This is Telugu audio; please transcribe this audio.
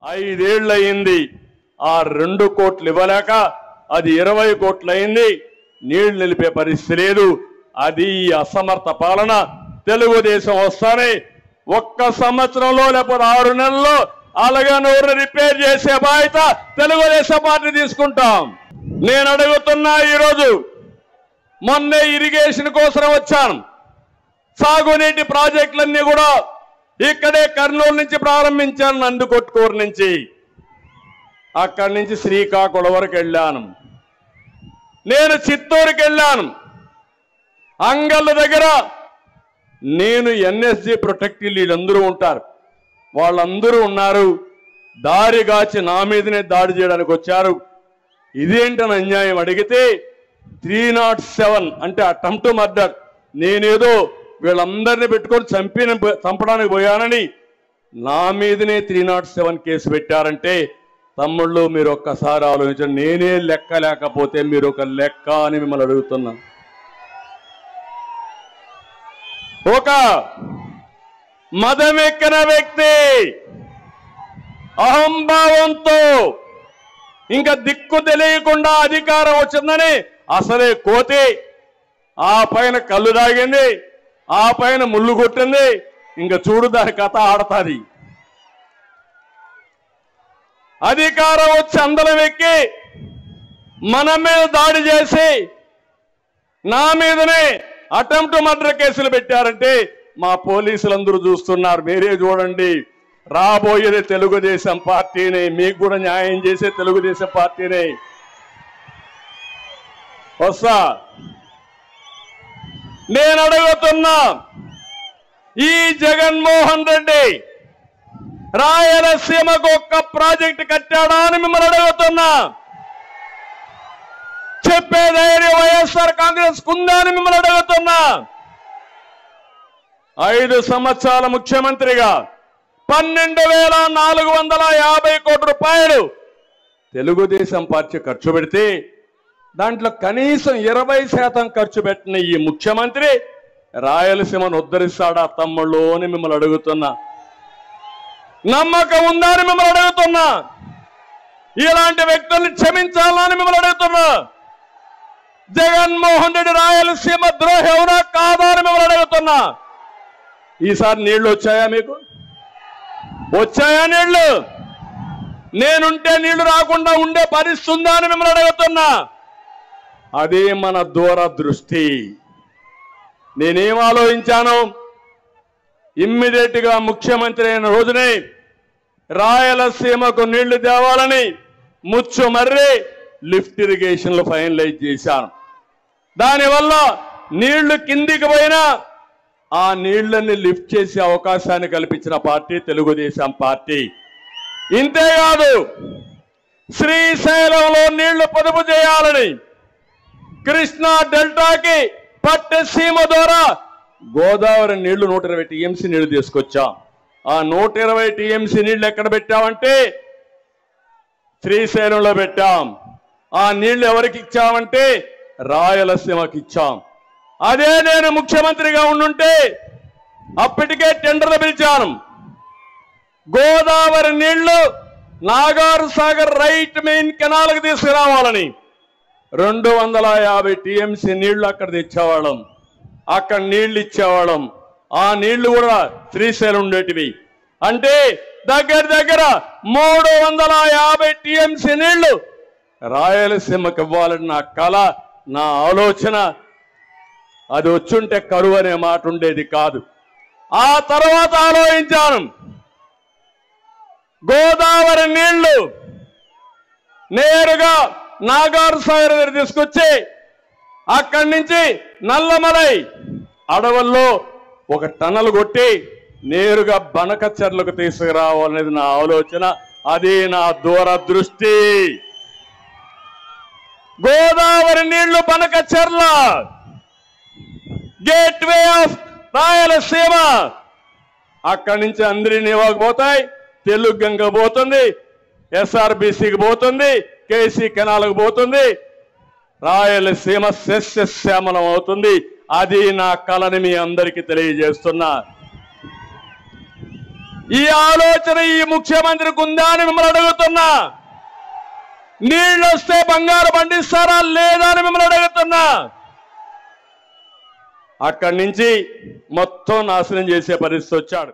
5 ఏళ్ళు అయింది. ఆ 2 కోట్లు ఇవ్వలేక అది 20 కోట్లు అయింది. నీళ్లు నిలిపే పరిస్థితి లేదు. అది అసమర్థ పాలన. తెలుగుదేశం వస్తానే 1 సంవత్సరంలో లేకపోతే 6 నెలల్లో అలగనూరు రిపేర్ చేసే బాధ్యత తెలుగుదేశం పార్టీ తీసుకుంటాం. నేను అడుగుతున్నా, ఈరోజు మొన్నే ఇరిగేషన్ కోసం వచ్చాను. సాగునీటి ప్రాజెక్టులన్నీ కూడా ఇక్కడే కర్నూలు నుంచి ప్రారంభించాను, నందికొట్కూరు నుంచి. అక్కడి నుంచి శ్రీకాకుళం వరకు వెళ్ళాను. నేను చిత్తూరుకి వెళ్ళాను. అంగళ్ళ దగ్గర నేను ఎన్ఎస్జీ ప్రొటెక్టివ్ వీళ్ళందరూ ఉంటారు, వాళ్ళందరూ ఉన్నారు. దారిగాచి నా మీదనే దాడి చేయడానికి వచ్చారు. ఇదేంటని అన్యాయం అడిగితే 307 అంటే అటెంప్ట్ మర్డర్, నేనేదో వీళ్ళందరినీ పెట్టుకొని చంపడానికి పోయానని నా మీదనే 307 కేసు పెట్టారంటే, తమ్ముళ్ళు మీరు ఒక్కసారి ఆలోచించండి. నేనే లెక్క లేకపోతే మీరు ఒక లెక్క అని మిమ్మల్ని అడుగుతున్నా. ఒక మదమెక్కిన వ్యక్తి అహంభావంతో ఇంకా దిక్కు తెలియకుండా అధికారం వచ్చిందని అసలే కోతి, ఆ పైన కళ్ళు తాగింది, ఆ పైన ముళ్ళు కొట్టింది. ఇంకా చూడు దాని కథ ఆడతాది. అధికారం వచ్చి అందలం ఎక్కి మన మీద దాడి చేసి నా మీదనే అటెంప్ట్ మర్డర్ కేసులు పెట్టారంటే మా పోలీసులందరూ చూస్తున్నారు. మీరే చూడండి. రాబోయేది తెలుగుదేశం పార్టీని, మీకు కూడా న్యాయం చేసే తెలుగుదేశం పార్టీని వస్తా. నేను అడుగుతున్నా, ఈ జగన్మోహన్ రెడ్డి రాయలసీమకు 1 ప్రాజెక్టు కట్టాడా అని మిమ్మల్ని అడుగుతున్నా. చెప్పే ధైర్యం వైఎస్ఆర్ కాంగ్రెస్ కుందా అని మిమ్మల్ని అడుగుతున్నా. 5 సంవత్సరాల ముఖ్యమంత్రిగా 12,450 కోట్ల రూపాయలు తెలుగుదేశం పార్టీ ఖర్చు పెడితే దాంట్లో కనీసం 20% ఖర్చు పెట్టిన ఈ ముఖ్యమంత్రి రాయలసీమను ఉద్ధరిస్తాడా తమ్ముళ్ళు అని మిమ్మల్ని అడుగుతున్నా. నమ్మకం ఉందా అని మిమ్మల్ని అడుగుతున్నా. ఇలాంటి వ్యక్తుల్ని క్షమించాలని మిమ్మల్ని అడుగుతున్నా. జగన్మోహన్ రెడ్డి రాయలసీమ ద్రోహి అవునా కాదా అని మిమ్మల్ని అడుగుతున్నా. ఈసారి నీళ్లు వచ్చాయా? మీకు వచ్చాయా నీళ్లు? నేనుంటే నీళ్లు రాకుండా ఉండే పరిస్థితి ఉందా అని మిమ్మల్ని అడుగుతున్నా. అదే మన దూరదృష్టి. నేనేం ఆలోచించాను, ఇమ్మీడియట్ గా ముఖ్యమంత్రి అయిన రోజునే రాయలసీమకు నీళ్లు తేవాలని ముచ్చుమర్రి లిఫ్ట్ ఇరిగేషన్లు ఫైనలైజ్ చేశాను. దానివల్ల నీళ్లు కిందికి పోయినా ఆ నీళ్లని లిఫ్ట్ చేసే అవకాశాన్ని కల్పించిన పార్టీ తెలుగుదేశం పార్టీ. ఇంతేకాదు, శ్రీశైలంలో నీళ్లు పొదుపు చేయాలని కృష్ణా డెల్టాకి పట్టసీమ ద్వారా గోదావరి నీళ్లు 120 టీఎంసీ నీళ్లు తీసుకొచ్చాం. ఆ 120 టీఎంసీ నీళ్లు ఎక్కడ పెట్టామంటే శ్రీశైలంలో పెట్టాం. ఆ నీళ్లు ఎవరికి ఇచ్చామంటే రాయలసీమకి ఇచ్చాం. అదే నేను ముఖ్యమంత్రిగా ఉండుంటే అప్పటికే టెండర్లు పిలిచాను. గోదావరి నీళ్లు నాగార్ సాగర్ రైట్ మెయిన్ కెనాల్కి తీసుకురావాలని 250 టీఎంసీ నీళ్లు అక్కడ తెచ్చేవాళ్ళం. అక్కడ నీళ్లు ఇచ్చేవాళ్ళం. ఆ నీళ్లు కూడా శ్రీశైలం ఉండేటివి. అంటే దగ్గర 350 టీఎంసీ నీళ్లు రాయలసీమకి ఇవ్వాలని నా కళ, నా ఆలోచన. అది వచ్చుంటే కరువు అనే మాట ఉండేది కాదు. ఆ తర్వాత ఆలోచించాను, గోదావరి నీళ్లు నేరుగా నాగార్ సాగర్ దగ్గర తీసుకొచ్చి అక్కడి నుంచి నల్లమలై అడవుల్లో ఒక టన్నల్ కొట్టి నేరుగా బనకచెర్లకు తీసుకురావాలనేది నా ఆలోచన. అది నా దూరదృష్టి. గోదావరి నీళ్లు బనకచెర్ల గేట్వే ఆఫ్ రాయలసీమ. అక్కడి నుంచి అంద్రినీవాకు పోతాయి, తెలుగు గంగ పోతుంది, ఎస్ఆర్బిసికి పోతుంది, కేసీ కెనాల్కు పోతుంది, రాయలసీమ సస్యశ్యామలం అవుతుంది. అది నా కళని మీ అందరికీ తెలియజేస్తున్నా. ఈ ఆలోచన ఈ ముఖ్యమంత్రికి ఉందా అని మిమ్మల్ని అడుగుతున్నా. నీళ్ళు వస్తే బంగారు పండిస్తారా లేదా అని మిమ్మల్ని అడుగుతున్నా. అక్కడి నుంచి మొత్తం నాశనం చేసే పరిస్థితి వచ్చాడు.